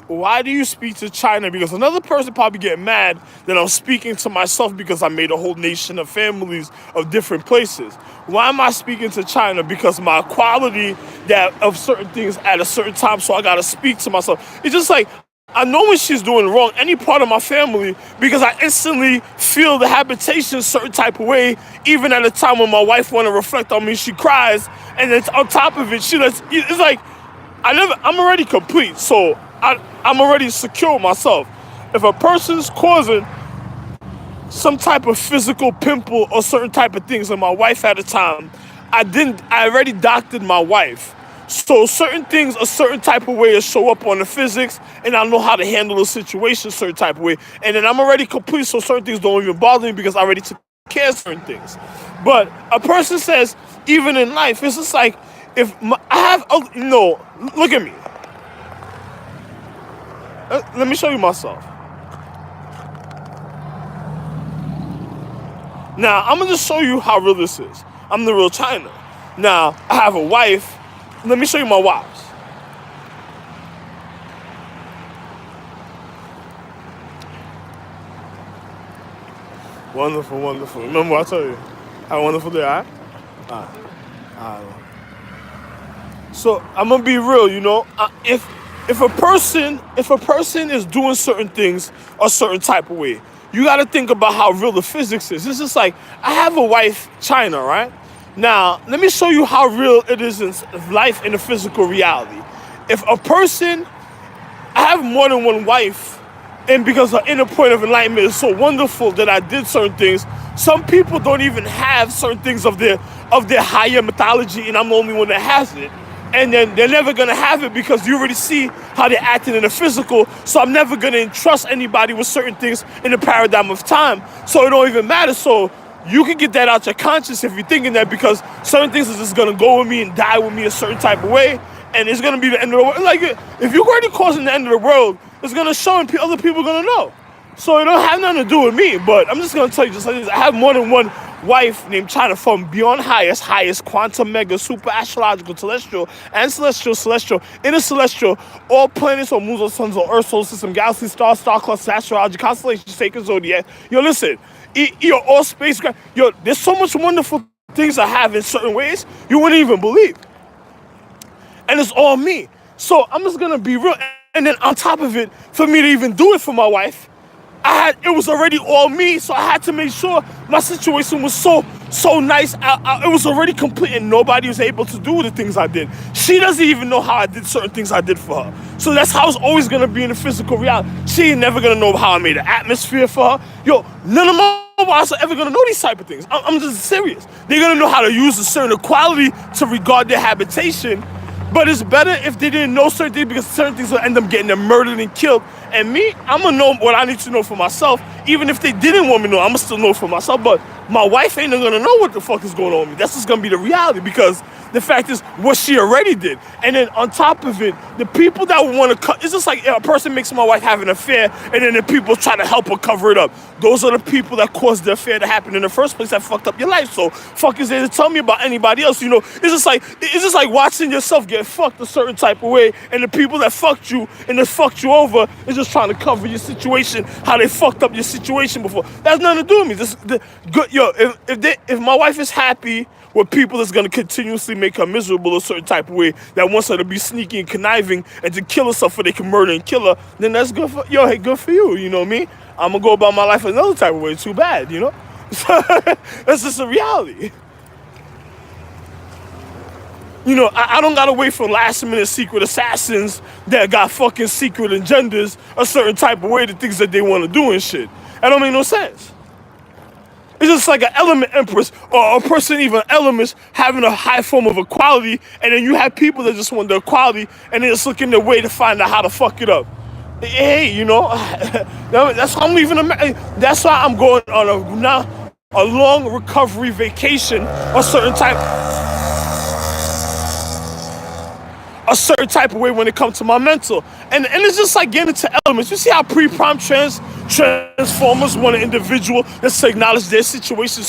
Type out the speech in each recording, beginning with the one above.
why do you speak to China? Because another person probably get mad that I'm speaking to myself because I made a whole nation of families of different places. Why am I speaking to China? Because my quality that of certain things at a certain time, so I gotta speak to myself. It's just like I know when she's doing wrong, any part of my family, because I instantly feel the habitation certain type of way, even at a time when my wife want to reflect on me, she cries, and then on top of it, it's like, I'm already complete, so I'm already secure with myself. If a person's causing some type of physical pimple or certain type of things, and my wife at a time, I already doctored my wife. So certain things a certain type of way to show up on the physics, and I know how to handle the situation a certain type of way. And then I'm already complete, so certain things don't even bother me because I already took care of certain things. But a person says, even in life, it's just like, I have, look at me. Let me show you myself. Now, I'm gonna just show you how real this is. I'm the real China. Now, I have a wife. Let me show you my wives. Wonderful, wonderful. Remember what I told you? Have a wonderful day, all right? All right. All right. So I'm gonna be real, if a person is doing certain things a certain type of way, you got to think about how real the physics is. It's just like I have a wife, China, right? Now let me show you how real it is in life in the physical reality. If a person, I have more than one wife, and because her inner point of enlightenment is so wonderful that I did certain things. Some people don't even have certain things of their higher mythology, and I'm the only one that has it. And then they're never gonna have it because you already see how they're acting in the physical. So I'm never gonna entrust anybody with certain things in the paradigm of time. So it don't even matter. So you can get that out your conscience if you're thinking that, because certain things are just gonna go with me and die with me a certain type of way, and it's gonna be the end of the world. Like if you're already causing the end of the world, it's gonna show and other people are gonna know. So it don't have nothing to do with me, but I'm just gonna tell you just like this. I have more than one wife named China from beyond highest, quantum, mega, super, astrological, celestial, and celestial, intercelestial, all planets or moons or suns or earth, solar system, galaxy, star clusters, astrology, constellations, sacred zodiac. Yo, listen, all space, there's so much wonderful things I have in certain ways you wouldn't even believe. And it's all me. So I'm just gonna be real. And then on top of it, for me to even do it for my wife, it was already all me, so I had to make sure my situation was so nice. It was already complete, and nobody was able to do the things I did. She doesn't even know how I did certain things I did for her. So that's how it's always gonna be in the physical reality. She ain't never gonna know how I made an atmosphere for her. Yo, none of my wives are ever gonna know these type of things. I'm just serious. They're gonna know how to use a certain quality to regard their habitation. But it's better if they didn't know certain things, because certain things will end up getting them murdered and killed. And me, I'm going to know what I need to know for myself. Even if they didn't want me to know, I'm going to still know for myself. But my wife ain't going to know what the fuck is going on with me. That's just going to be the reality, because the fact is what she already did. And then on top of it, the people that would want to cut, it's just like a person makes my wife have an affair, and then the people try to help her cover it up. Those are the people that caused the affair to happen in the first place, that fucked up your life. So fuck is there to tell me about anybody else? It's just like watching yourself get fucked a certain type of way, and the people that fucked you and that fucked you over is just trying to cover your situation, how they fucked up your situation before. That's nothing to do with me. If my wife is happy with people that's going to continuously make her miserable a certain type of way, that wants her to be sneaky and conniving and to kill herself so they can murder and kill her, then that's good for hey, good for you, you know what I mean? I'm going to go about my life another type of way. Too bad, That's just a reality. I don't got to wait for last-minute secret assassins that got fucking secret agendas a certain type of way, the things that they want to do and shit. That don't make no sense. It's just like an element empress, or a person, even elements, having a high form of equality, and then you have people that just want the equality, and they're just looking their way to find out how to fuck it up. Hey, that's why I'm leaving. That's why I'm going on a long recovery vacation, a certain type of way when it comes to my mental. And it's just like getting into elements. You see how pre-prime transformers want an individual that's to acknowledge their situation.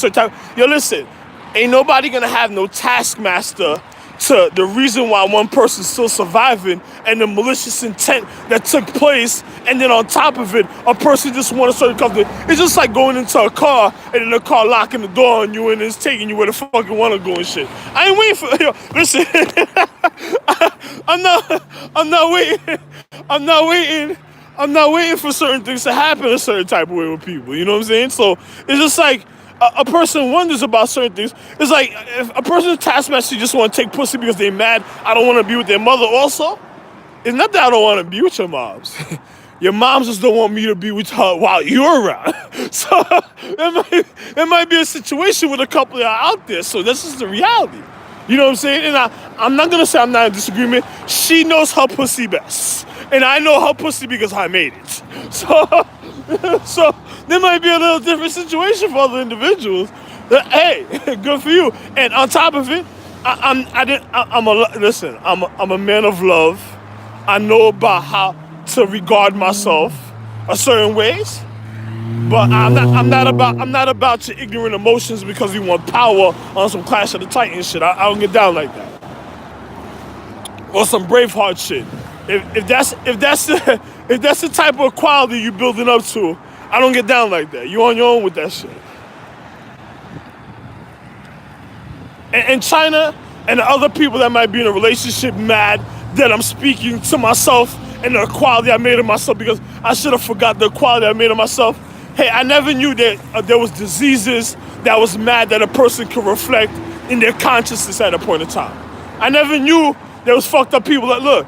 Yo, listen, ain't nobody gonna have no taskmaster to the reason why one person's still surviving and the malicious intent that took place, and then on top of it, a person just wants a certain company. It's just like going into a car and then the car locking the door on you and it's taking you where the fuck you want to go and shit. I ain't waiting for, listen, I'm not waiting for certain things to happen a certain type of way with people. You know what I'm saying? So it's just like a person wonders about certain things. It's like if a person's taskmaster just want to take pussy because they mad, I don't want to be with their mother also. It's not that I don't want to be with your moms. Your moms just don't want me to be with her while you're around. So it might be a situation with a couple that are out there. So this is the reality. You know what I'm saying? And I'm not going to say I'm not in disagreement. She knows her pussy best. And I know her pussy because I made it. So there might be a little different situation for other individuals. Hey, good for you. And on top of it, I'm a man of love. I know about how to regard myself a certain ways. But I'm not about your ignorant emotions because we want power on some Clash of the Titans shit. I don't get down like that. Or some Braveheart shit. If that's the type of quality you building up to, I don't get down like that. You on your own with that shit. And China and the other people that might be in a relationship mad that I'm speaking to myself and the quality I made of myself because I should have forgot the quality I made of myself. Hey, I never knew that there was diseases that was mad that a person could reflect in their consciousness at a point in time. I never knew there was fucked up people that, look,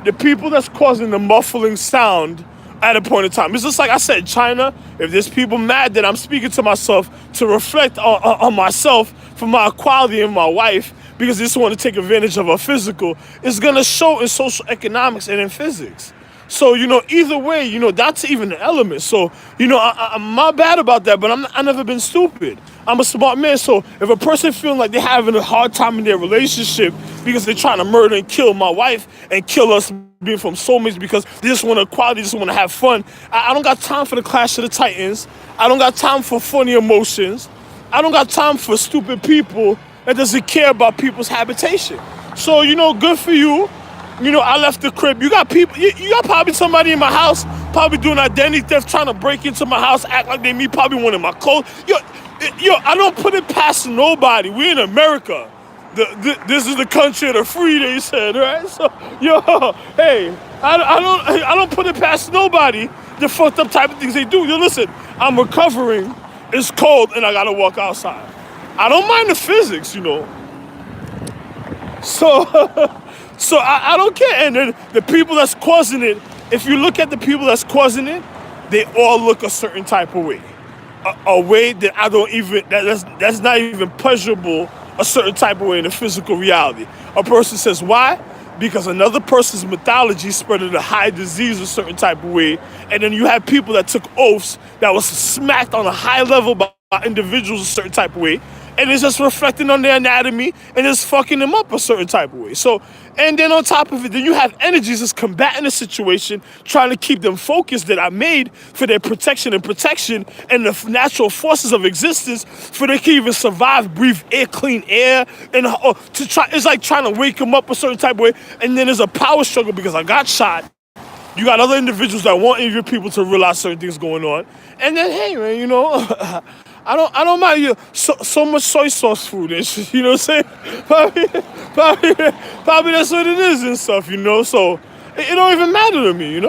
the people that's causing the muffling sound at a point in time. It's just like I said, China, if there's people mad that I'm speaking to myself to reflect on myself for my equality and my wife because they just want to take advantage of our physical, it's going to show in social economics and in physics. So, either way, that's even an element. So, I'm not bad about that, but I've never been stupid. I'm a smart man. So if a person feeling like they're having a hard time in their relationship because they're trying to murder and kill my wife and kill us being from soulmates because they just want equality, just want to have fun, I don't got time for the Clash of the Titans. I don't got time for funny emotions. I don't got time for stupid people that doesn't care about people's habitation. So, good for you. I left the crib. You got people, you got probably somebody in my house, probably doing identity theft, trying to break into my house, act like they me, probably wanting my clothes. I don't put it past nobody. We in America. This is the country of the free, they said, right? So, hey, I don't put it past nobody the fucked up type of things they do. Listen, I'm recovering. It's cold and I gotta walk outside. I don't mind the physics, So I don't care. And then the people that's causing it, if you look at the people that's causing it, they all look a certain type of way. A way that I don't even, that's not even pleasurable a certain type of way in the physical reality. A person says, why? Because another person's mythology spreaded a high disease a certain type of way. And then you have people that took oaths that was smacked on a high level by individuals a certain type of way. And it's just reflecting on their anatomy and it's fucking them up a certain type of way. So, and then on top of it, then you have energies that's combating the situation, trying to keep them focused that are made for their protection and the natural forces of existence for they can even survive, breathe air, clean air, and it's like trying to wake them up a certain type of way. And then there's a power struggle because I got shot. You got other individuals that want your people to realize certain things going on. And then, hey, man, I don't mind so much soy sauce food and shit, you know what I'm saying? Probably that's what it is and stuff, so it don't even matter to me,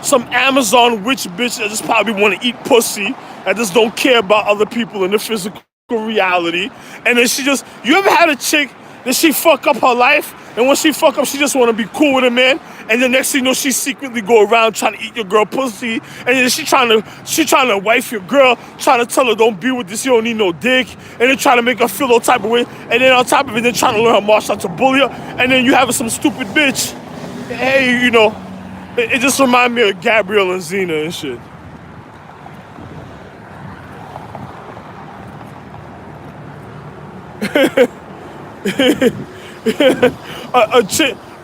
Some Amazon witch bitch that just probably want to eat pussy that just don't care about other people in the physical reality. And then you ever had a chick that she fuck up her life and when she fuck up, she just want to be cool with a man. And the next thing you know, she secretly go around trying to eat your girl pussy. And then she trying to wife your girl, trying to tell her don't be with this, you don't need no dick. And then trying to make her feel all type of way. And then on top of it, then trying to learn her martial arts to bully her. And then you have some stupid bitch. Hey, it just remind me of Gabrielle and Xena and shit.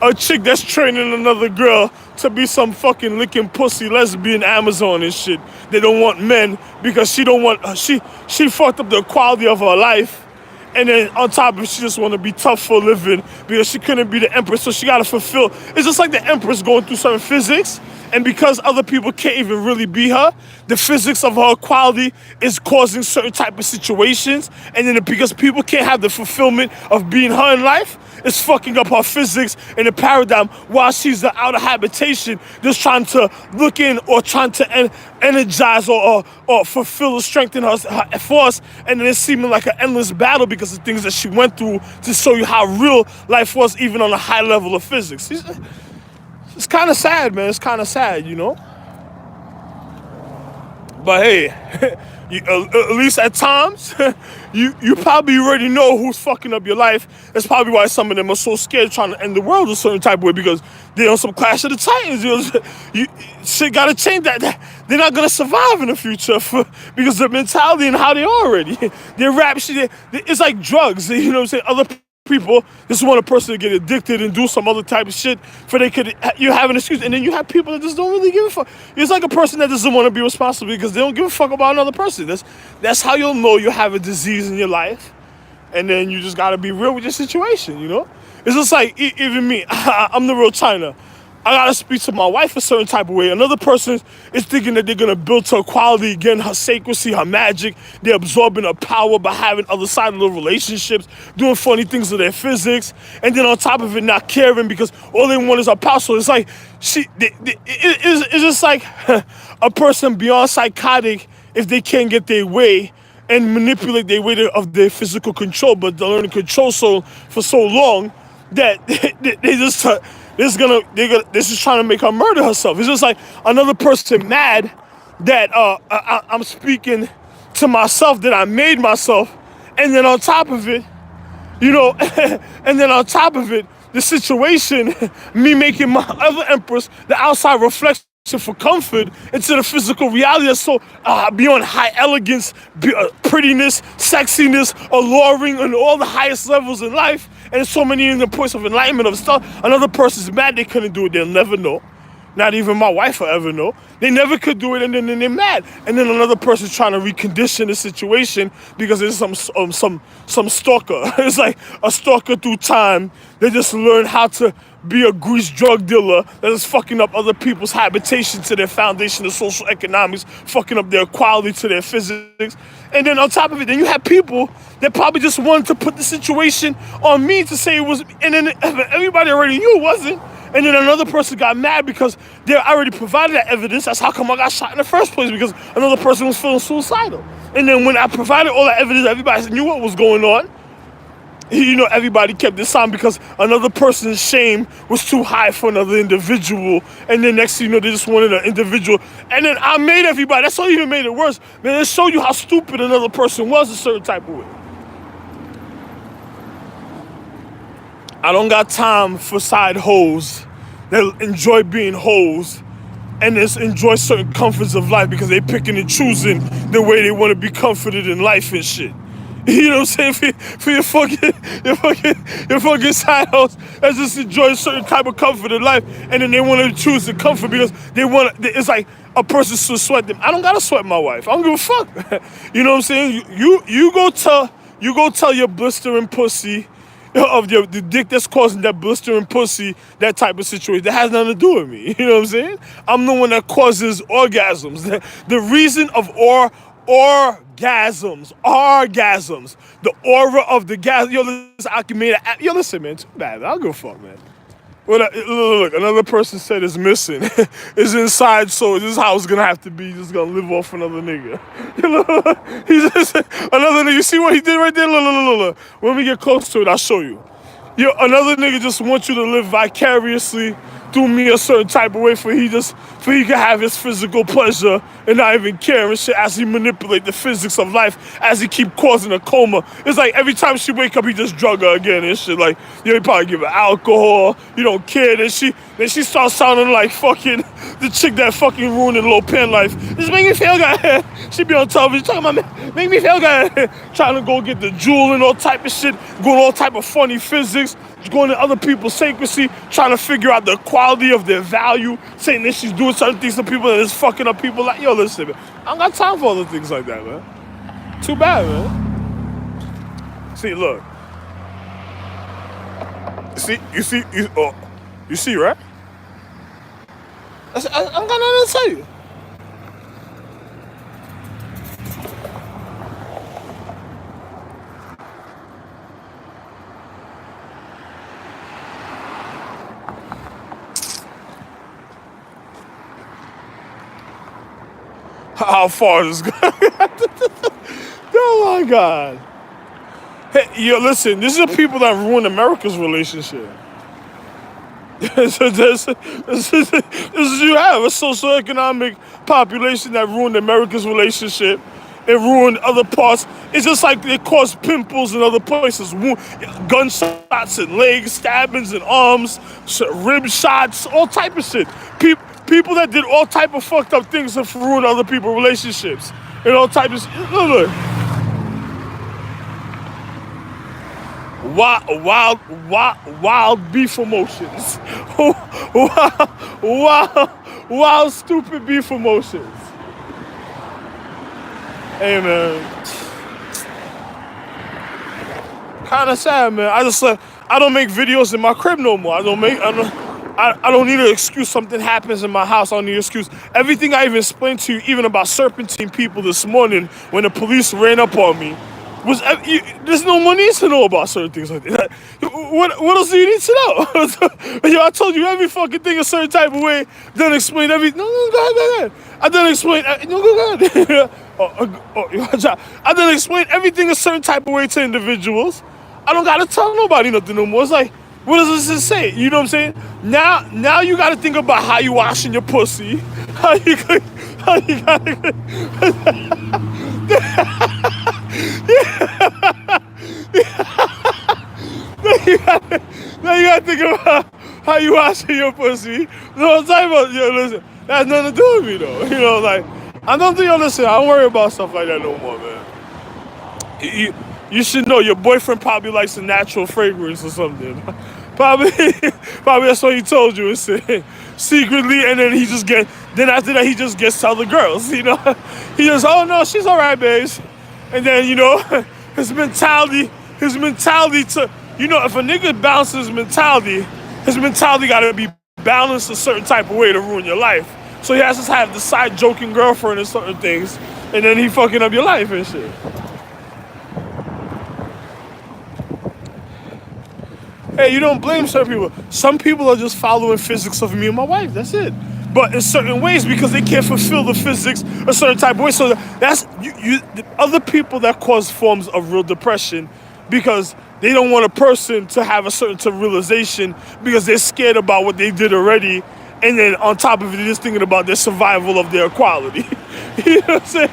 A chick that's training another girl to be some fucking licking pussy lesbian Amazon and shit. They don't want men because she don't want she fucked up the quality of her life And then on top of it, she just want to be tough for a living because she couldn't be the empress, so she got to fulfill. It's just like the empress going through certain physics, and because other people can't even really be her, the physics of her quality is causing certain type of situations, and then because people can't have the fulfillment of being her in life, it's fucking up her physics and the paradigm while she's the outer habitation, just trying to look in or trying to energize or fulfill or strengthen her force, and then it's seeming like an endless battle because of things that she went through to show you how real life was, even on a high level of physics. It's kind of sad, man. It's kind of sad, you know? But hey, at least at times, you probably already know who's fucking up your life. That's probably why some of them are so scared trying to end the world a certain type of way, because they're on some Clash of the Titans. Shit gotta change that. They're not gonna survive in the future because their mentality and how they are already. Their rap shit, it's like drugs. You know what I'm saying? Other people just want a person to get addicted and do some other type of shit for you have an excuse, and then you have people that just don't really give a fuck. It's like a person that doesn't want to be responsible because they don't give a fuck about another person. That's how you'll know you have a disease in your life, and then you just gotta be real with your situation, you know? It's just like even me, I'm the real China. I gotta speak to my wife a certain type of way. Another person is thinking that they're gonna build her quality again, her sacredcy, her magic. They're absorbing her power by having other side of the relationships, doing funny things with their physics, and then on top of it, not caring because all they want is her power. So it's like it's just like a person beyond psychotic if they can't get their way and manipulate their way of their physical control, but they learn to control for so long that this is trying to make her murder herself. It's just like another person mad that I'm speaking to myself that I made myself, and then on top of it, you know, and then on top of it, the situation, me making my other empress the outside reflection for comfort into the physical reality that's so beyond high elegance, prettiness, sexiness, alluring, and all the highest levels in life, and so many in the points of enlightenment of stuff. Another person's mad they couldn't do it, they'll never know. Not even my wife will ever know. They never could do it, and then they're mad. And then another person's trying to recondition the situation because there's some stalker. It's like a stalker through time. They just learn how to be a grease drug dealer that is fucking up other people's habitation to their foundation of social economics, fucking up their equality to their physics. And then on top of it, then you have people that probably just wanted to put the situation on me to say it was, and then everybody already knew it wasn't. And then another person got mad because they already provided that evidence. That's how come I got shot in the first place, because another person was feeling suicidal. And then when I provided all that evidence, everybody knew what was going on. You know, everybody kept this on because another person's shame was too high for another individual. And then next thing you know, they just wanted an individual. And then I made everybody, that's what even made it worse. Man, it showed you how stupid another person was a certain type of way. I don't got time for side hoes that enjoy being hoes and just enjoy certain comforts of life because they picking and choosing the way they want to be comforted in life and shit. You know what I'm saying? For your fucking side hoes that just enjoy a certain type of comfort in life, and then they want to choose the comfort because they want. It's like a person should sweat them. I don't gotta sweat my wife. I don't give a fuck. You know what I'm saying? You go tell your blistering pussy of the dick that's causing that blistering pussy, that type of situation. That has nothing to do with me. You know what I'm saying? I'm the one that causes orgasms. The reason of orgasms, the aura of the gas. Yo, listen, man, too bad. I don't give a fuck, man. Well, look, another person said it's missing. It's inside, so this is how it's gonna have to be. Just gonna live off another nigga. He just another nigga. You see what he did right there? Look. When we get close to it, I'll show you. Yo, another nigga just wants you to live vicariously through me a certain type of way for he can have his physical pleasure and not even care and shit as he manipulate the physics of life as he keep causing a coma. It's like every time she wake up, he just drug her again and shit. Like, he probably give her alcohol, you don't care. Then she starts sounding like fucking the chick that fucking ruined the little pen life. Just make me feel good. She be on television talking about, make me feel good. Trying to go get the jewel and all type of shit, going all type of funny physics, going to other people's sacredcy, trying to figure out the quality of their value, saying that she's doing certain things to people that is fucking up people. Like, yo, listen, man, I don't got time for other things like that, man. Too bad, man. See, look. You see, right? I'm gonna tell you. How far this goes. Oh my God. Hey, yo, listen, this is the people that ruined America's relationship. So this is you have a socioeconomic population that ruined America's relationship. It ruined other parts. It's just like it caused pimples in other places, gunshots and legs, stabbings and arms, rib shots, all type of shit. People that did all type of fucked up things have ruined other people's relationships and all type of shit. Look. Wild beef emotions. Wild stupid beef emotions. Hey man, kind of sad, man. I don't make videos in my crib no more. I don't need an excuse. Something happens in my house, I don't need an excuse. Everything I even explained to you, even about serpentine people this morning when the police ran up on me, there's no one needs to know about certain things like that. What else do you need to know? Yo, I told you every fucking thing a certain type of way. Then explain everything. No, go ahead. I done explain. No, go ahead. I done explain everything a certain type of way to individuals. I don't gotta tell nobody nothing no more. It's like, what does this say? You know what I'm saying? Now you gotta think about how you washing your pussy. How you gotta. Now you gotta think about how you washing your pussy. You know what I'm talking about? Yo, listen, that has nothing to do with me though. You know, like, I don't think you listen, I don't worry about stuff like that no more, man. You should know your boyfriend probably likes a natural fragrance or something. Probably that's what he told you. It's secretly, and then then after that he just gets to other girls. You know, he just, oh no, she's all right, babes. And then his mentality to, if a nigga balances his mentality gotta be balanced a certain type of way to ruin your life. So he has to have the side joking girlfriend and certain things, and then he fucking up your life and shit. Hey, you don't blame certain people. Some people are just following physics of me and my wife. That's it. But in certain ways, because they can't fulfill the physics a certain type of way. So that's the other people that cause forms of real depression because they don't want a person to have a certain realization because they're scared about what they did already. And then on top of it, they're just thinking about their survival of their equality. You know what I'm saying?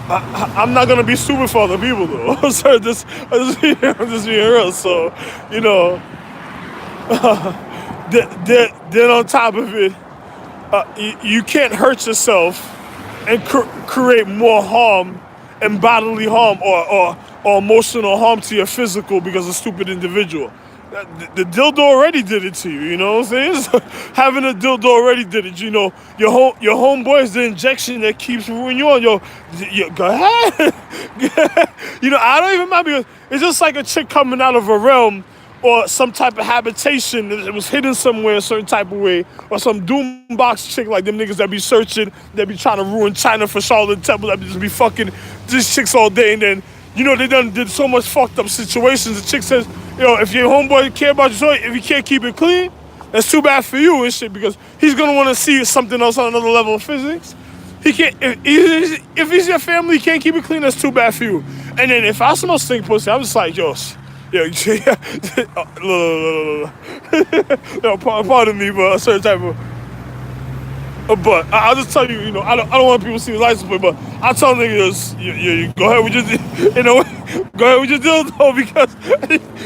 I'm not gonna be stupid for other people though. So I'm just being real. So, then on top of it, you can't hurt yourself and create more harm and bodily harm or emotional harm to your physical because of a stupid individual. The dildo already did it to you, you know what I'm saying? So having a dildo already did it, your homeboy is the injection that keeps ruining you on. Go ahead. I don't even mind because it's just like a chick coming out of a realm or some type of habitation that was hidden somewhere a certain type of way, or some doombox chick like them niggas that be searching, that be trying to ruin China for Charlotte Temple, that be just be fucking these chicks all day, and then they done did so much fucked up situations. The chick says, if your homeboy care about your toy, if you can't keep it clean, that's too bad for you and shit, because he's gonna want to see something else on another level of physics. He can't, if he's your family, he can't keep it clean, that's too bad for you. And then if I smell stink pussy, I'm just like, pardon me, but a certain type of. But I'll just tell you, I don't want people to see the license plate, but I tell niggas, you go ahead with your, go ahead with your dildo because,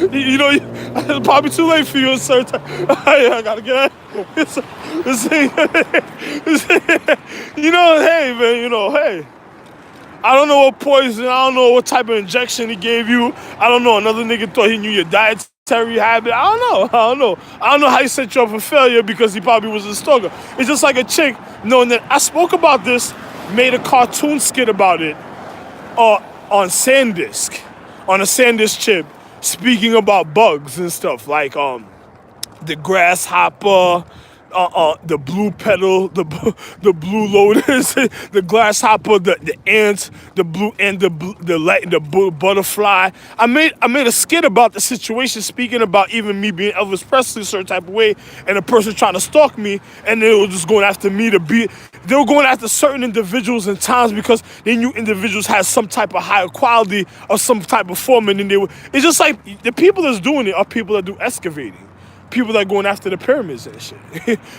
it's probably too late for you a certain time. I gotta get out. Hey man, hey. I don't know what poison, I don't know what type of injection he gave you. I don't know, another nigga thought he knew your dietary habit. I don't know how he set you up for failure because he probably was a stalker. It's just like a chick knowing that I spoke about this, made a cartoon skit about it, on SanDisk, on a SanDisk chip, speaking about bugs and stuff like the grasshopper, the blue petal, the blue lotus, the grasshopper, the ants, the blue and the butterfly. I made a skit about the situation, speaking about even me being Elvis Presley a certain type of way, and a person trying to stalk me, and they were just going after me to be. They were going after certain individuals and times because they knew individuals had some type of higher quality or some type of form, and then they were. It's just like the people that's doing it are people that do excavating. People that are going after the pyramids and shit.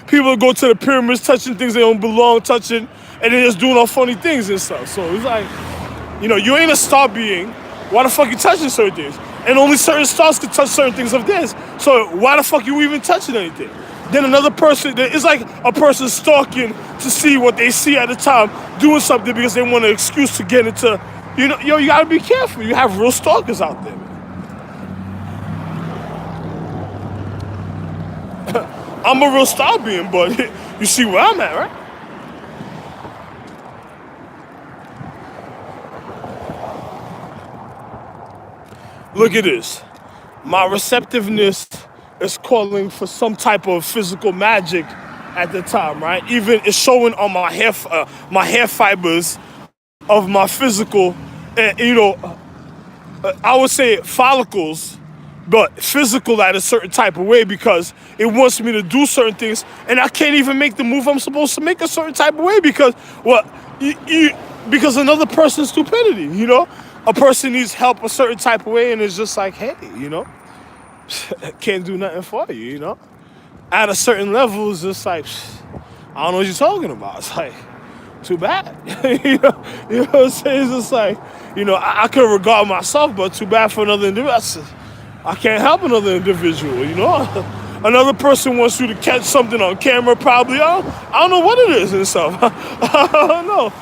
People that go to the pyramids touching things they don't belong touching, and they're just doing all funny things and stuff. So it's like, you ain't a star being. Why the fuck you touching certain things? And only certain stars can touch certain things of theirs. So why the fuck you even touching anything? Then another person, it's like a person stalking to see what they see at the time, doing something because they want an excuse to get into, you gotta be careful. You have real stalkers out there, man. I'm a real star being, but you see where I'm at, right? Look at this. My receptiveness is calling for some type of physical magic at the time, right? Even it's showing on my hair fibers of my physical, I would say follicles, but physical at a certain type of way because it wants me to do certain things, and I can't even make the move I'm supposed to make a certain type of way because because another person's stupidity, A person needs help a certain type of way, and it's just like, hey, can't do nothing for you, At a certain level, it's just like, I don't know what you're talking about. It's like, too bad. you know what I'm saying? It's just like, I could regard myself, but too bad for another individual. I can't help another individual, Another person wants you to catch something on camera, probably. I don't know what it is and stuff. I don't know.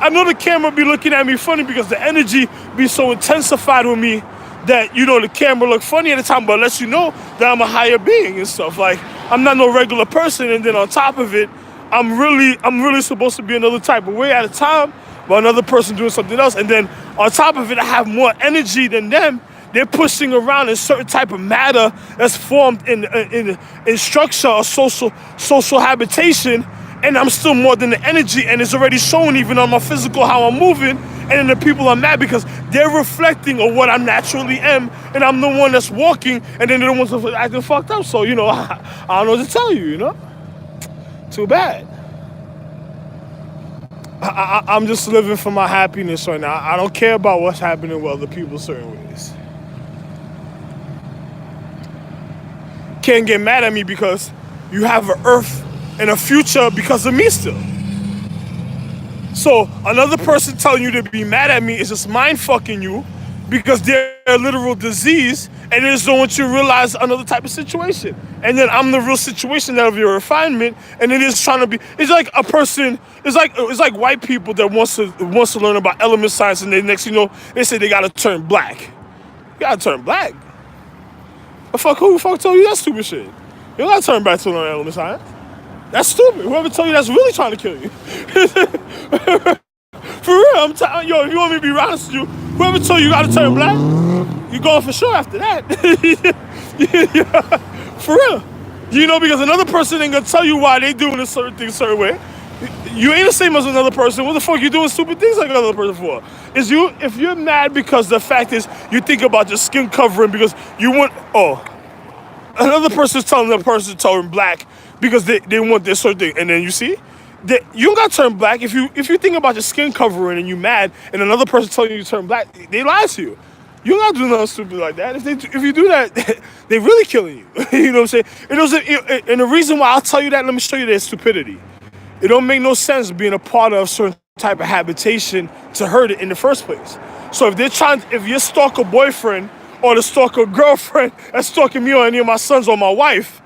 I know the camera be looking at me funny because the energy be so intensified with me that, the camera look funny at the time, but it lets you know that I'm a higher being and stuff. Like, I'm not no regular person, and then on top of it, I'm really supposed to be another type of way at a time, but another person doing something else, and then on top of it, I have more energy than them. They're pushing around in certain type of matter that's formed in structure or social habitation, and I'm still more than the energy, and it's already showing even on my physical how I'm moving, and then the people are mad because they're reflecting on what I naturally am, and I'm the one that's walking, and then they're the ones that are acting fucked up. So, I don't know what to tell you, Too bad. I'm just living for my happiness right now. I don't care about what's happening with other people certain ways. Can't get mad at me because you have an earth and a future because of me still. So another person telling you to be mad at me is just mind fucking you because they're a literal disease, and they just don't want you to realize another type of situation. And then I'm the real situation out of your refinement, and it is trying to be. It's like a person. It's like white people that wants to learn about element science, and then next they say they gotta turn black. You gotta turn black. Who the fuck told you that stupid shit? You don't gotta turn back to learn element science. That's stupid. Whoever told you that's really trying to kill you. For real, if you want me to be honest with you, whoever told you gotta turn black, you're going for sure after that. For real. Because another person ain't gonna tell you why they doing a certain thing a certain way. You ain't the same as another person. What the fuck you doing stupid things like another person for? If you're mad because the fact is you think about your skin covering because you want, another person's telling the person to turn black because they want this certain thing, and then you see that you don't gotta turn black. If you think about your skin covering and you mad, and another person telling you to turn black, they lie to you. You don't gotta do nothing stupid like that. If you do that, they really killing you. You know what I'm saying? And the reason why I'll tell you that, let me show you their stupidity. It don't make no sense being a part of a certain type of habitation to hurt it in the first place. So if your stalker boyfriend or the stalker girlfriend that's stalking me or any of my sons or my wife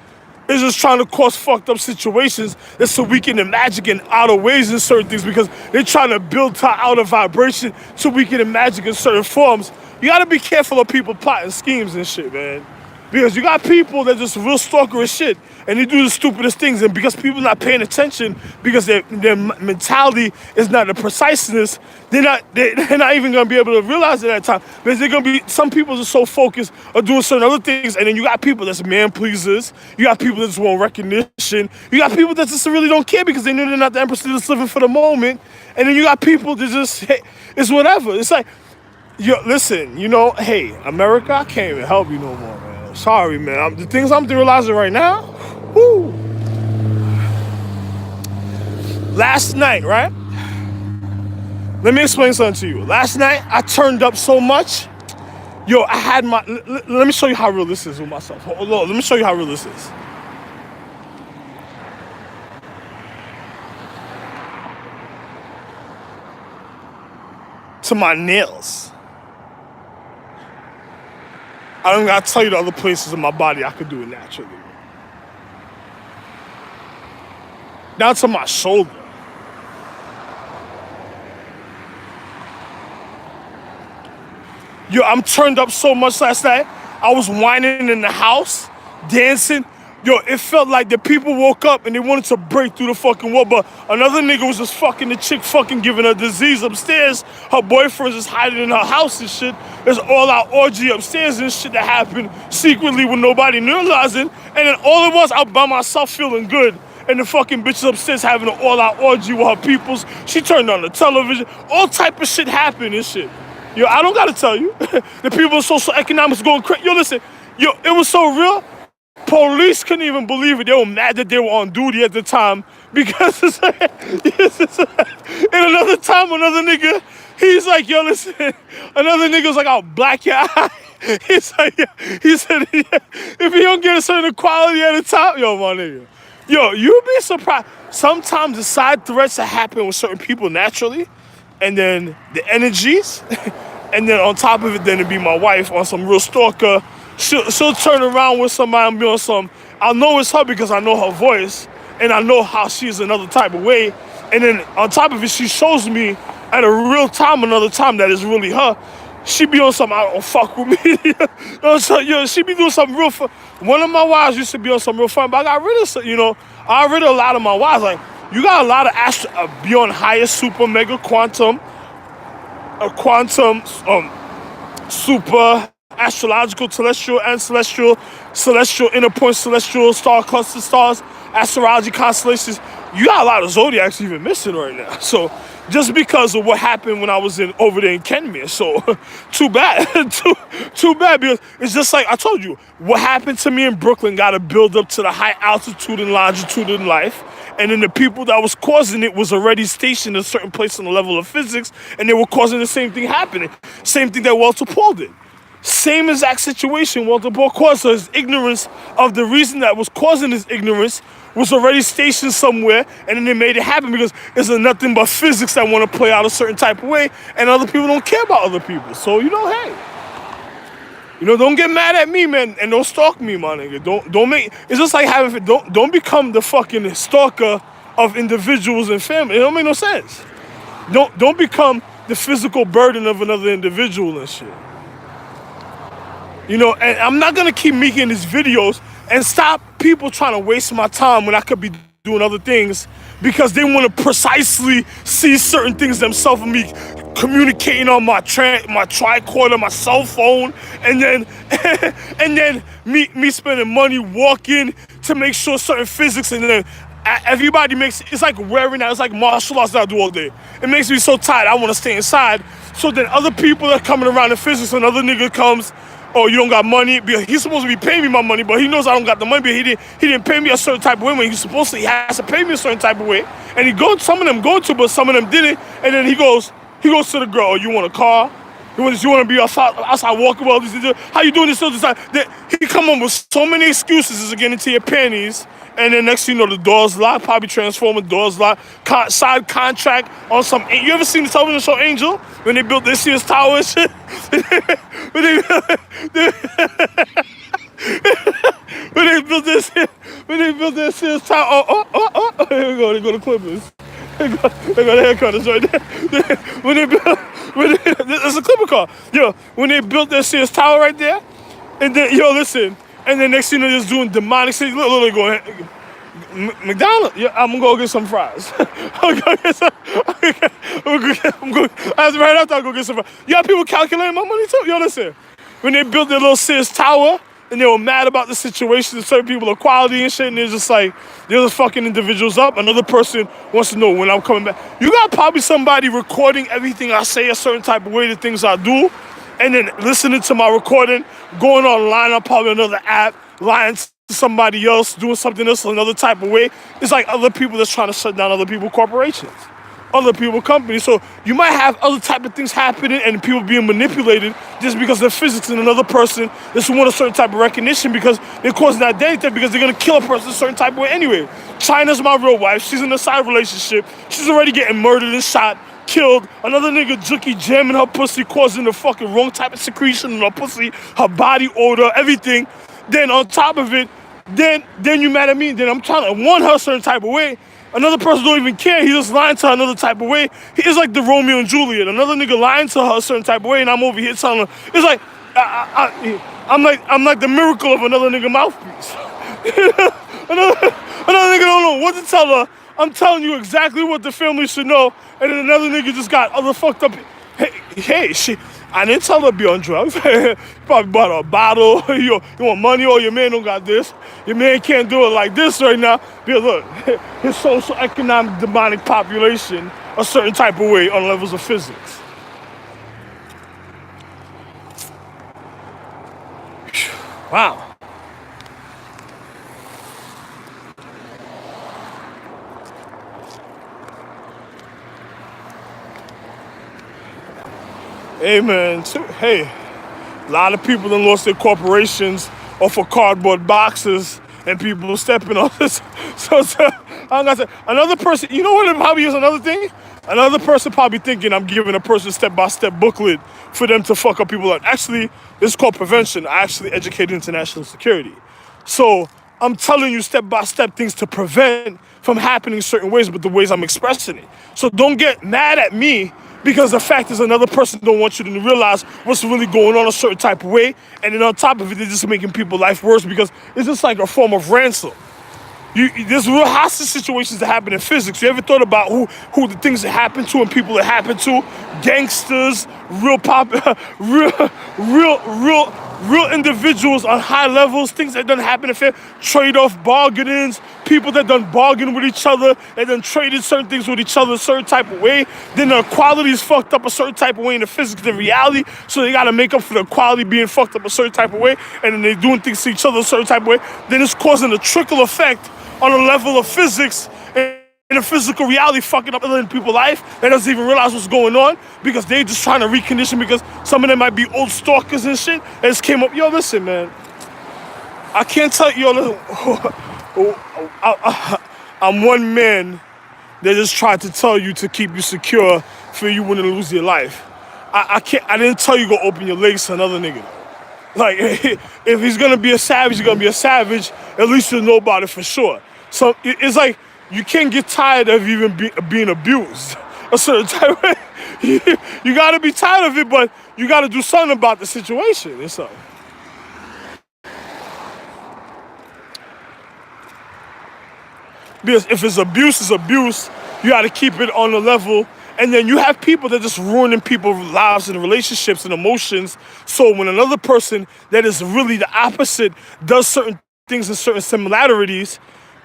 is just trying to cause fucked up situations that's to weaken the magic in outer ways in certain things because they're trying to build to outer vibration to weaken the magic in certain forms, you gotta be careful of people plotting schemes and shit, man. Because you got people that just real stalker as shit, and they do the stupidest things, and because people not paying attention, because their mentality is not the preciseness, they're not even gonna be able to realize it at that time. Because they're gonna be, some people are so focused on doing certain other things, and then you got people that's man pleasers, you got people that just want recognition, you got people that just really don't care because they know they're not the empress, they're just living for the moment, and then you got people that just, hey, it's whatever. It's like, yo, listen, you know, hey, America, I can't even help you no more, man. Sorry, man. The things I'm realizing right now, whoo. Last night, right? Let me explain something to you. Last night, I turned up so much. Yo, I had my, let me show you how real this is with myself. Hold on, let me show you how real this is. To my nails. I don't gotta tell you the other places in my body I could do it naturally. Down to my shoulder. Yo, I'm turned up so much last night. I was whining in the house, dancing. Yo, it felt like the people woke up and they wanted to break through the fucking wall, but another nigga was just fucking the chick, fucking giving her disease upstairs. Her boyfriend's just hiding in her house and shit. There's all out orgy upstairs and shit that happened secretly with nobody realizing. And then all it was, I by myself feeling good. And the fucking bitch upstairs having an all-out orgy with her peoples. She turned on the television. All type of shit happened and shit. Yo, I don't gotta tell you. The people in social economics going crazy. Yo, listen. Yo, it was so real. Police couldn't even believe it. They were mad that they were on duty at the time because it's like, and another time, another nigga, he's like, yo, listen, another nigga was like, I'll black your eye. He's like, yeah. He said, yeah, if you don't get a certain quality at the top, yo, my nigga. Yo, you'd be surprised. Sometimes the side threats that happen with certain people naturally, and then the energies, and then on top of it, then it'd be my wife on some real stalker. She'll turn around with somebody and be on some, I'll know it's her because I know her voice, and I know how she's another type of way. And then on top of it, she shows me at a real time, another time that is really her. She be on something, I don't fuck with me. So, yo, she be doing something real fun. One of my wives used to be on some real fun, but I got rid of, you know, I got rid of a lot of my wives. Like, you got a lot of be on higher super mega quantum, super astrological, celestial, and celestial inner point, celestial star cluster stars, astrology constellations. You got a lot of zodiacs even missing right now. So just because of what happened when I was over there in Kenya, so too bad, too bad, because it's just like I told you, what happened to me in Brooklyn got to build up to the high altitude and longitude in life. And then the people that was causing it was already stationed in a certain place on the level of physics, and they were causing the same thing happening. Same thing that Walter Paul did. Same exact situation Walter Paul caused. So his ignorance of the reason that was causing his ignorance was already stationed somewhere, and then they made it happen because it's nothing but physics that want to play out a certain type of way, and other people don't care about other people. So, you know, hey. You know, don't get mad at me, man, and don't stalk me, my nigga. Don't make, it's just like having, don't become the fucking stalker of individuals and family. It don't make no sense. Don't become the physical burden of another individual and shit. You know, and I'm not gonna keep making these videos and stop people trying to waste my time when I could be doing other things because they want to precisely see certain things themselves and me communicating on my tricorder, my cell phone, and then me spending money walking to make sure certain physics, and then everybody makes it's like wearing out. It's like martial arts that I do all day. It makes me so tired. I want to stay inside. So then other people are coming around in physics. Another nigga comes. Oh, you don't got money? He's supposed to be paying me my money, but he knows I don't got the money, but he didn't pay me a certain type of way when he's supposed to. He has to pay me a certain type of way. And some of them go to, but some of them didn't. And then he goes to the girl, oh, you want a car? You want to be outside walking well? How you doing this? He come up with so many excuses to get into your panties. And then next thing you know, the door's locked, probably transformer, door's locked, side contract on some, you ever seen the television show Angel? When they built this Sears Tower and shit? when they built this Sears Tower, here we go, they go to Clippers. They go to headquarters right there. There's a Clipper car. Yo, when they built that Sears Tower right there, and then, yo, listen, And then next thing you know, just doing demonic shit. Literally going, McDonald's, yeah, I'm gonna go get some fries. I'm gonna get some. I'm going. As right after I go get some fries. You got people calculating my money too. Yo, listen. When they built their little Sears Tower and they were mad about the situation, certain people equality and shit, and they're just like, they're just fucking individuals up. Another person wants to know when I'm coming back. You got probably somebody recording everything I say a certain type of way, the things I do, and then listening to my recording, going online on probably another app, lying to somebody else, doing something else another type of way. It's like other people that's trying to shut down other people's corporations, other people's companies. So you might have other type of things happening and people being manipulated just because of physics, and another person just want a certain type of recognition because they're causing that identity because they're going to kill a person a certain type of way anyway. China's my real wife. She's in a side relationship. She's already getting murdered and shot, killed. Another nigga jookie jamming her pussy, causing the fucking wrong type of secretion in her pussy, her body odor, everything. Then on top of it, then you mad at me. Then I'm trying to warn her a certain type of way. Another person don't even care. He just lying to her another type of way. He is like the Romeo and Juliet. Another nigga lying to her a certain type of way, and I'm over here telling her. It's like I'm like the miracle of another nigga mouthpiece. another nigga don't know what to tell her. I'm telling you exactly what the family should know, and then another nigga just got other fucked up. Hey, shit. I didn't tell her to be on drugs. Probably bought her a bottle. You want money? Oh, your man don't got this. Your man can't do it like this right now. Because look, his social economic demonic population a certain type of way on levels of physics. Wow. Hey, man. Hey, a lot of people done lost their corporations off of cardboard boxes and people stepping on this. So I'm gonna say, another person, you know what it probably is another thing? Another person probably thinking I'm giving a person a step-by-step booklet for them to fuck up people. Actually, this is called prevention. I actually educate international security. So I'm telling you step-by-step things to prevent from happening certain ways, but the ways I'm expressing it. So don't get mad at me because the fact is another person don't want you to realize what's really going on a certain type of way. And then on top of it, they're just making people's life worse because it's just like a form of ransom. There's real hostage situations that happen in physics. You ever thought about who the things that happen to and people that happen to? Gangsters, real individuals on high levels, things that done happen in physics, trade-off bargainings, people that done bargain with each other, they done traded certain things with each other a certain type of way. Then the equality is fucked up a certain type of way in the physics and reality, so they gotta make up for the equality being fucked up a certain type of way, and then they doing things to each other a certain type of way. Then it's causing a trickle effect on a level of physics and a physical reality fucking up other people's life. They doesn't even realize what's going on because they just trying to recondition because some of them might be old stalkers and shit. They just came up, yo, listen, man. I can't tell you, yo, listen. I'm one man that just tried to tell you to keep you secure for you wouldn't lose your life. I didn't tell you go open your legs to another nigga. Like, if he's gonna be a savage, he's gonna be a savage. At least you'll know about it for sure. So it's like you can't get tired of even being abused a certain type of way. You gotta be tired of it, but you gotta do something about the situation. It's something. Because if it's abuse, it's abuse. You gotta keep it on the level. And then you have people that just ruining people's lives and relationships and emotions. So when another person that is really the opposite does certain things and certain similarities,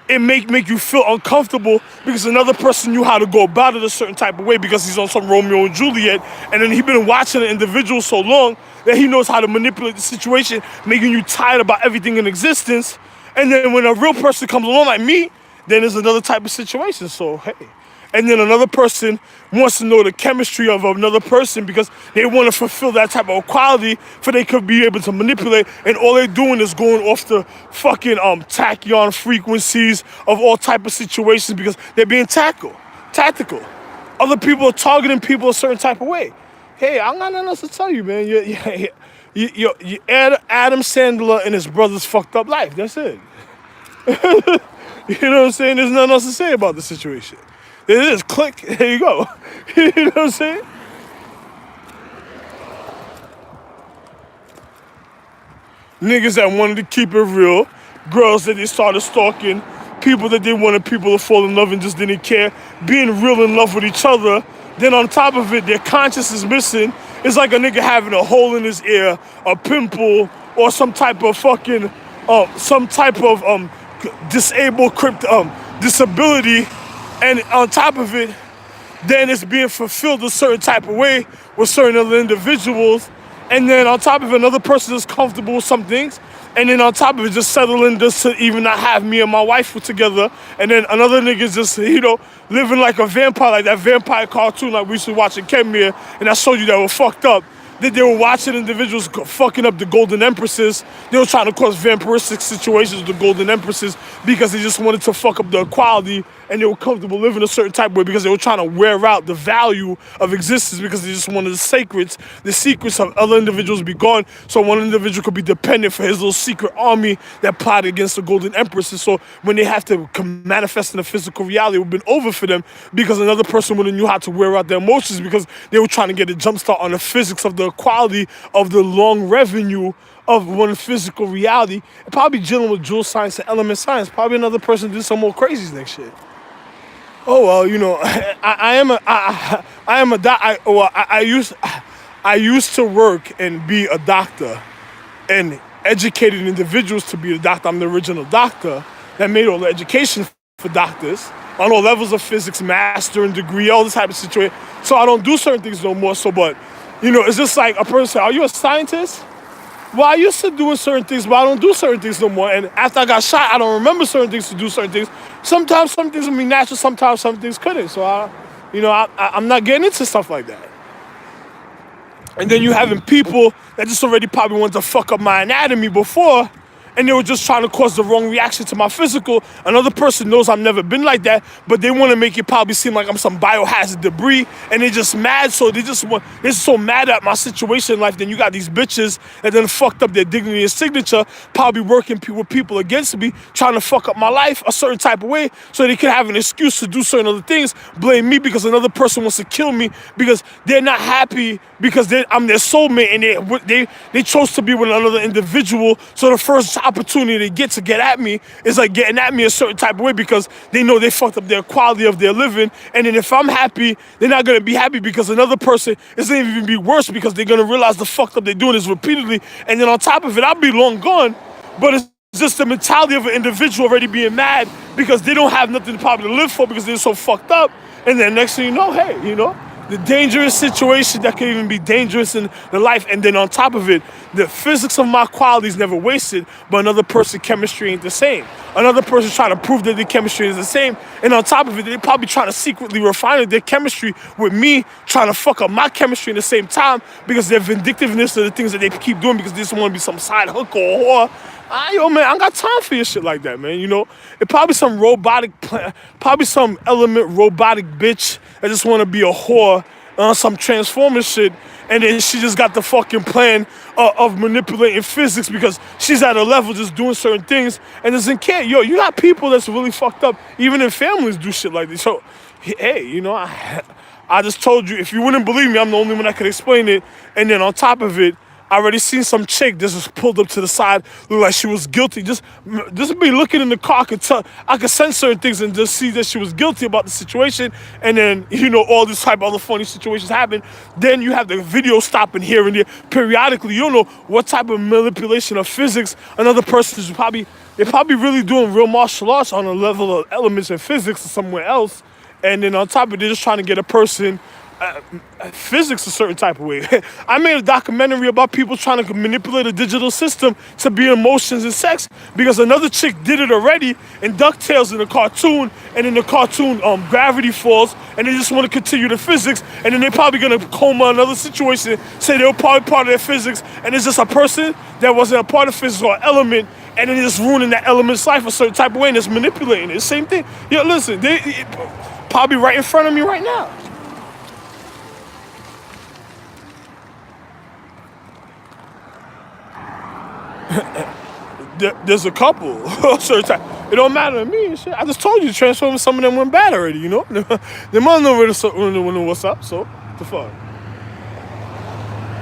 it make you feel uncomfortable because another person knew how to go about it a certain type of way because he's on some Romeo and Juliet, and then he's been watching an individual so long that he knows how to manipulate the situation, making you tired about everything in existence. And then when a real person comes along like me, then there's another type of situation. So, hey. And then another person wants to know the chemistry of another person because they want to fulfill that type of equality for they could be able to manipulate, and all they're doing is going off the fucking tachyon frequencies of all type of situations because they're being tactical. Other people are targeting people a certain type of way. Hey, I'm not nothing else to tell you, man. You Adam Sandler and his brother's fucked up life. That's it. You know what I'm saying? There's nothing else to say about the situation. It is. Click. There you go. You know what I'm saying? niggas that wanted to keep it real, girls that they started stalking, people that they wanted people to fall in love and just didn't care, being real in love with each other. Then on top of it, their conscience is missing. It's like a nigga having a hole in his ear, a pimple, or some type of fucking, disabled disability. And on top of it, then it's being fulfilled a certain type of way with certain other individuals. And then on top of it, another person is comfortable with some things. And then on top of it, just settling just to even not have me and my wife together. And then another nigga's just, living like a vampire, like that vampire cartoon like we used to watch in Kemir. And I showed you that were fucked up. That they were watching individuals fucking up the golden empresses. They were trying to cause vampiristic situations with the golden empresses because they just wanted to fuck up the equality, and they were comfortable living a certain type of way because they were trying to wear out the value of existence because they just wanted the secrets of other individuals be gone, so one individual could be dependent for his little secret army that plotted against the golden empresses. So when they have to manifest in the physical reality, it would have been over for them because another person would have knew how to wear out their emotions because they were trying to get a jump start on the physics of the quality of the long revenue of one physical reality, and probably dealing with jewel science and element science. Probably another person did some more crazy next shit. Oh well, I used to work and be a doctor, and educated individuals to be a doctor. I'm the original doctor that made all the education for doctors on all levels of physics, master and degree, all this type of situation. So I don't do certain things no more. So, but it's just like a person say, "Are you a scientist?" Well, I used to do certain things, but I don't do certain things no more. And after I got shot, I don't remember certain things to do certain things. Sometimes some things will be natural, sometimes some things couldn't. So, I'm not getting into stuff like that. And then you having people that just already probably wanted to fuck up my anatomy before, and they were just trying to cause the wrong reaction to my physical. Another person knows I've never been like that, but they want to make it probably seem like I'm some biohazard debris, and they're just mad, so they're so mad at my situation in life. Then you got these bitches that then fucked up their dignity and signature, probably working with people against me, trying to fuck up my life a certain type of way, so they can have an excuse to do certain other things, blame me because another person wants to kill me because they're not happy because I'm their soulmate, and they chose to be with another individual. So the first opportunity they get to get at me is like getting at me a certain type of way because they know they fucked up their quality of their living. And then if I'm happy, they're not gonna be happy because another person is gonna even be worse because they're gonna realize the fucked up they're doing is repeatedly. And then on top of it, I'll be long gone, but it's just the mentality of an individual already being mad because they don't have nothing probably to live for because they're so fucked up. And then next thing you know, hey, the dangerous situation that could even be dangerous in the life. And then on top of it, the physics of my qualities never wasted, but another person's chemistry ain't the same. Another person trying to prove that their chemistry is the same. And on top of it, they're probably trying to secretly refine their chemistry with me trying to fuck up my chemistry at the same time because their vindictiveness of the things that they keep doing because they just want to be some side hook or whore. Man, I don't got time for your shit like that, man. It probably some probably some element robotic bitch that just want to be a whore on some transformer shit, and then she just got the fucking plan of manipulating physics because she's at a level just doing certain things and doesn't care. You got people that's really fucked up, even in families do shit like this. So, hey, I just told you, if you wouldn't believe me, I'm the only one that could explain it. And then on top of it, I already seen some chick that was pulled up to the side, looked like she was guilty. Just be looking in the car, I could sense certain things and just see that she was guilty about the situation. And then, all this type of other funny situations happen. Then you have the video stopping here and there periodically. You don't know what type of manipulation of physics another person is they're probably really doing real martial arts on a level of elements and physics or somewhere else. And then on top of it, they're just trying to get a person physics a certain type of way. I made a documentary about people trying to manipulate a digital system to be emotions and sex because another chick did it already in DuckTales in the cartoon, and in the cartoon gravity falls, and they just want to continue the physics, and then they're probably going to coma another situation, say they were probably part of their physics, and it's just a person that wasn't a part of physics or element, and then just ruining that element's life a certain type of way and it's manipulating it. Same thing. Listen, they probably right in front of me right now. There's a couple. It don't matter to me and shit. I just told you Transformers, some of them went bad already, They might know what's up, so the fuck.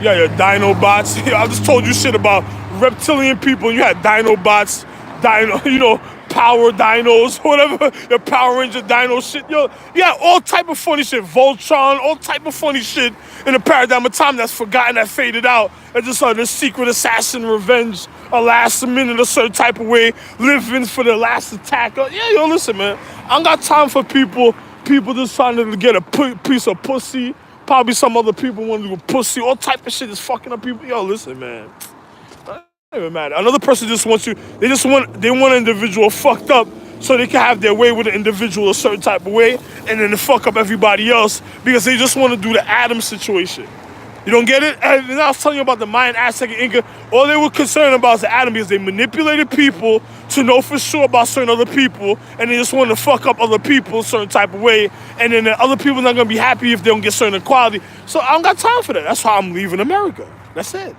Yeah, Dinobots. I just told you shit about reptilian people, and you had Dinobots, Power Dinos, whatever, the Power Ranger Dino shit. Yo, you had all type of funny shit, Voltron, all type of funny shit in the paradigm of time that's forgotten, that faded out, and just the secret assassin revenge, a last minute a certain type of way, living for the last attack. Yeah, yo, listen, man, I don't got time for people just trying to get a piece of pussy. Probably some other people want to do a pussy, all type of shit is fucking up people. Yo, listen, man. It doesn't matter. Another person just wants you. They want an individual fucked up so they can have their way with an individual a certain type of way, and then to fuck up everybody else because they just want to do the Adam situation. You don't get it? And I was telling you about the Mayan, Aztec, and Inca. All they were concerned about is the Adam because they manipulated people to know for sure about certain other people, and they just want to fuck up other people a certain type of way, and then the other people are not going to be happy if they don't get certain equality. So I don't got time for that. That's why I'm leaving America. That's it.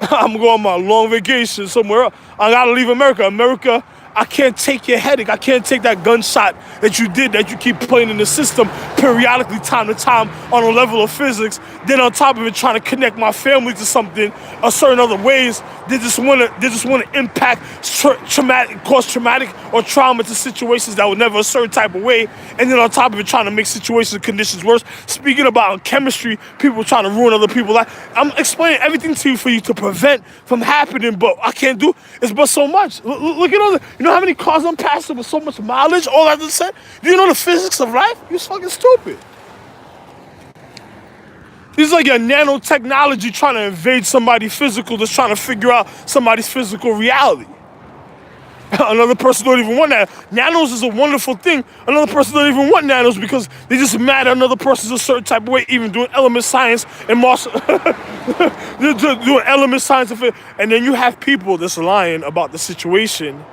I'm going on my long vacation somewhere else. I gotta leave America. America, I can't take your headache. I can't take that gunshot that you did, that you keep playing in the system periodically, time to time, on a level of physics. Then on top of it, trying to connect my family to something, a certain other ways. They just want to impact, cause traumatic or trauma to situations that were never a certain type of way. And then on top of it, trying to make situations and conditions worse. Speaking about chemistry, people trying to ruin other people's life. I'm explaining everything to you for you to prevent from happening, but I can't do it's but so much. Look at all the, you know how many cars I'm passing with so much mileage, all that to say? Do you know the physics of life? You're fucking stupid. This is like your nanotechnology trying to invade somebody's physical, just trying to figure out somebody's physical reality. Another person don't even want that. Nanos is a wonderful thing. Another person don't even want nanos because they just mad at another person's a certain type of way, even doing element science and martial doing element science of it. And then you have people that's lying about the situation.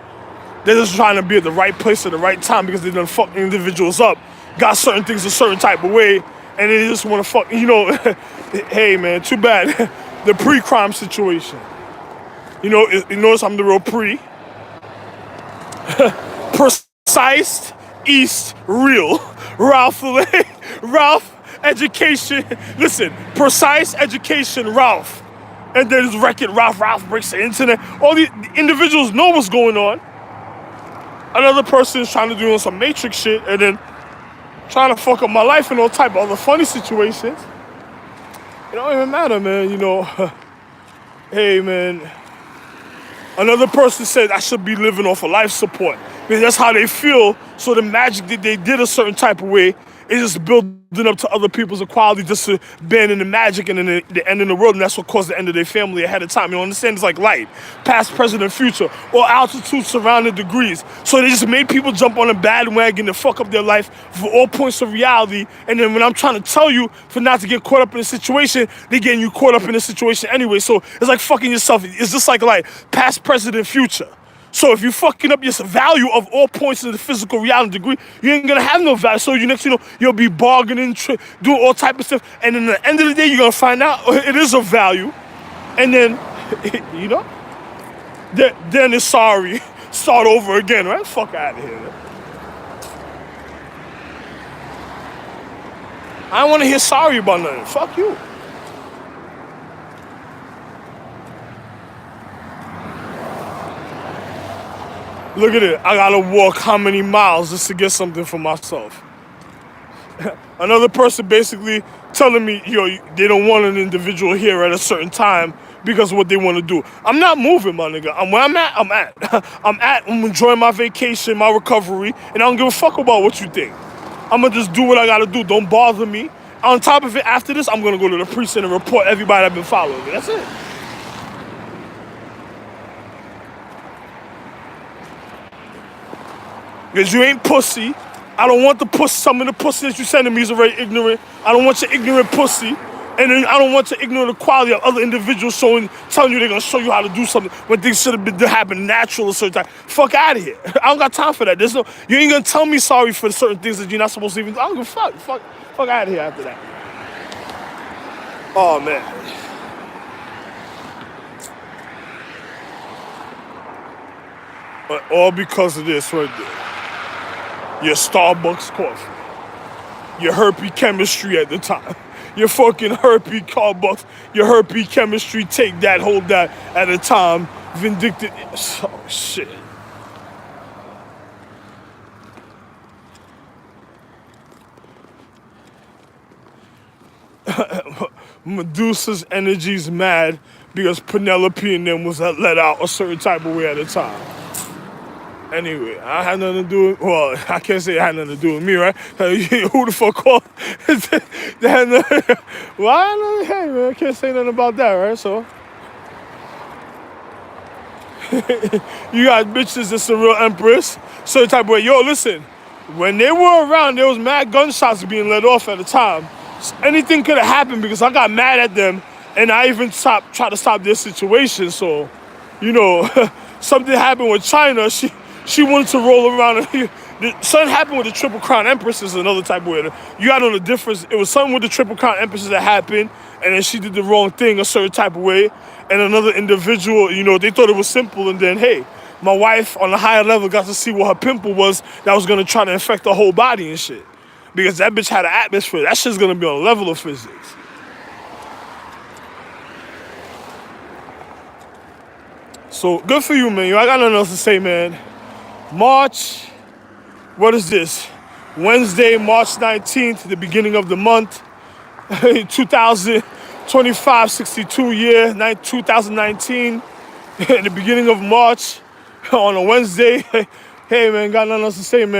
They're just trying to be at the right place at the right time because they done fuck individuals up, got certain things a certain type of way, and they just want to fuck, hey man, too bad. The pre-crime situation. You notice I'm the real pre. Precise, East, real. Ralph, education. Listen, precise, education, Ralph. And then his record, Ralph breaks the internet. All the individuals know what's going on. Another person is trying to do some matrix shit and then trying to fuck up my life in all type of other funny situations. It don't even matter, man, Hey, man. Another person said I should be living off of life support because that's how they feel. So the magic that they did a certain type of way is just building up to other people's equality just to ban in the magic and then the end in the world. And that's what caused the end of their family ahead of time. You understand? It's like light, past, present, and future, or altitude, surrounding degrees. So they just made people jump on a bandwagon to fuck up their life for all points of reality. And then when I'm trying to tell you for not to get caught up in a situation, they're getting you caught up in a situation anyway. So it's like fucking yourself. It's just like past, present, and future. So if you're fucking up your value of all points of the physical reality degree, you ain't gonna have no value. So you'll be bargaining, doing all type of stuff. And then at the end of the day, you're gonna find out it is of value. And then, then it's sorry. Start over again, right? Fuck out of here, man. I don't wanna hear sorry about nothing. Fuck you. Look at it. I gotta walk how many miles just to get something for myself. Another person basically telling me, they don't want an individual here at a certain time because of what they want to do. I'm not moving, my nigga. Where I'm at. I'm enjoying my vacation, my recovery, and I don't give a fuck about what you think. I'm gonna just do what I gotta do. Don't bother me. On top of it, after this, I'm gonna go to the precinct and report everybody I've been following. That's it. Because you ain't pussy. I don't want the pussy. Some of the pussy that you sending me is already ignorant. I don't want your ignorant pussy. And then I don't want your ignorant equality of other individuals telling you they're going to show you how to do something when things should have been happening natural or certain time. Fuck out of here. I don't got time for that. You ain't going to tell me sorry for certain things that you're not supposed to even do. I don't give a fuck. Fuck out of here after that. Oh, man. But all because of this right there. Your Starbucks coffee, your herpy chemistry at the time, your fucking herpy carbucks, your herpy chemistry, take that, hold that at a time. Vindictive. Oh, shit. Medusa's energy's mad because Penelope and them was let out a certain type of way at a time. Anyway, I had nothing to do with, well, I can't say it had nothing to do with me, right? Who the fuck called? Well, hey, man, I can't say nothing about that, right? So, you got bitches that's a real empress. Certain type of way. Yo, listen, when they were around, there was mad gunshots being let off at the time. Anything could have happened because I got mad at them and I even tried to stop their situation. So, you know, something happened with China. She wanted to roll around. Something happened with the Triple Crown Empresses, another type of way. You gotta know the difference. It was something with the Triple Crown Empresses that happened, and then she did the wrong thing a certain type of way. And another individual, you know, they thought it was simple, and then, hey, my wife on a higher level got to see what her pimple was that was gonna try to infect the whole body and shit. Because that bitch had an atmosphere. That shit's gonna be on a level of physics. So, good for you, man. I got nothing else to say, man. March, what is this? Wednesday, March 19th, the beginning of the month. 2025, 62 year, 2019. The beginning of March on a Wednesday. Hey, man, got nothing else to say, man.